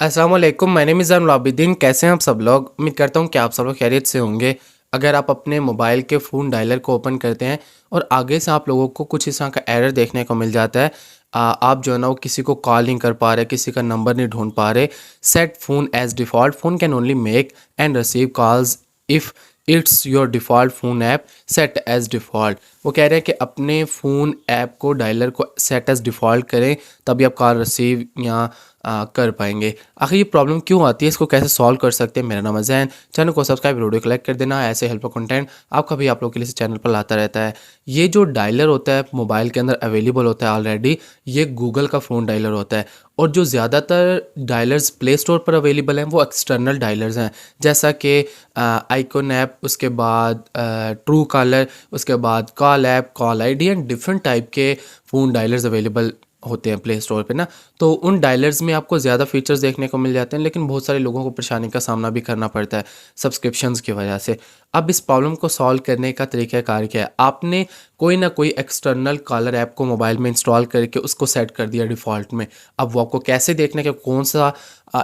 अस्सलाम वालेकुम, my name is Zainul Abidin. कैसे हैं आप सब लोग? उम्मीद करता हूँ कि आप सब लोग खैरियत से होंगे। अगर आप अपने मोबाइल के फ़ोन डायलर को ओपन करते हैं और आगे से आप लोगों को कुछ इस तरह का एरर देखने को मिल जाता है, आप जो है ना वो किसी को कॉल नहीं कर पा रहे, किसी का नंबर नहीं ढूंढ पा रहे। Set phone as default, phone can only make and receive calls if it's your default phone app set as default. वो कह रहे हैं कि अपने फ़ोन ऐप को डायलर को सेट एज़ डिफ़ॉल्ट करें, तभी आप कॉल रिसीव या कर पाएंगे। आखिर ये प्रॉब्लम क्यों आती है, इसको कैसे सॉल्व कर सकते हैं? मेरा नाम है जैन। चैनल को सब्सक्राइब, वीडियो को लाइक कर देना। ऐसे हेल्पफुल कंटेंट आपका भी आप लोगों के लिए इस चैनल पर लाता रहता है। ये जो डायलर होता है मोबाइल के अंदर अवेलेबल होता है ऑलरेडी, ये गूगल का फ़ोन डायलर होता है। और जो ज़्यादातर डायलर्स प्ले स्टोर पर अवेलेबल हैं वो एक्सटर्नल डायलर्स हैं, जैसा कि आइकॉन ऐप, उसके बाद ट्रू कॉलर, उसके बाद call app, call ID and different type के फ़ोन डायलर्स अवेलेबल होते हैं प्ले स्टोर पे ना। तो उन डायलर्स में आपको ज़्यादा फीचर्स देखने को मिल जाते हैं, लेकिन बहुत सारे लोगों को परेशानी का सामना भी करना पड़ता है सब्सक्रिप्शंस की वजह से। अब इस प्रॉब्लम को सॉल्व करने का तरीक़ाकार क्या है? आपने कोई ना कोई एक्सटर्नल कॉलर ऐप को मोबाइल में इंस्टॉल करके उसको सेट कर दिया डिफ़ॉल्ट में। अब वो आपको कैसे देखने का कौन सा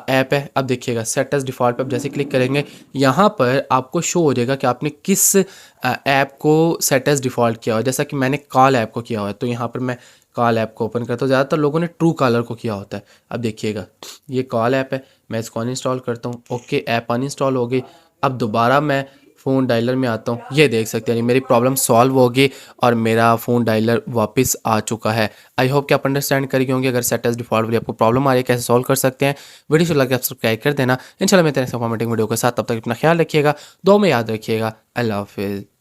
ऐप है? अब देखिएगा, सेट एज़ डिफ़ॉल्ट पे आप जैसे क्लिक करेंगे, यहाँ पर आपको शो हो जाएगा कि आपने किस ऐप को सेट एज़ डिफ़ॉल्ट किया हुआ है। जैसा कि मैंने कॉल ऐप को किया हुआ है, तो यहाँ पर मैं कॉल ऐप को ओपन करता हूँ। ज़्यादातर लोगों ने ट्रू कॉलर को किया होता है। अब देखिएगा, ये कॉल ऐप है, मैं इसको अनइंस्टॉल करता हूँ। ओके, ऐप अनइंस्टॉल हो गई। अब दोबारा मैं फ़ोन डायलर में आता हूँ, ये देख सकते हैं यानी मेरी प्रॉब्लम सॉल्व हो गई और मेरा फ़ोन डायलर वापस आ चुका है। आई होप कि आप अंडरस्टैंड कर गए होंगे। अगर सेट एज़ डिफ़ॉल्ट वाली आपको प्रॉब्लम आ रही है, कैसे सॉल्व कर सकते हैं। वीडियो अच्छी लगे आप सब्सक्राइब कर देना। इंशाल्लाह मैं तेरे से कमेंटिंग वीडियो के साथ, तब तक अपना ख्याल रखिएगा, दुआ में याद रखिएगा। अल्लाह हाफ़िज़।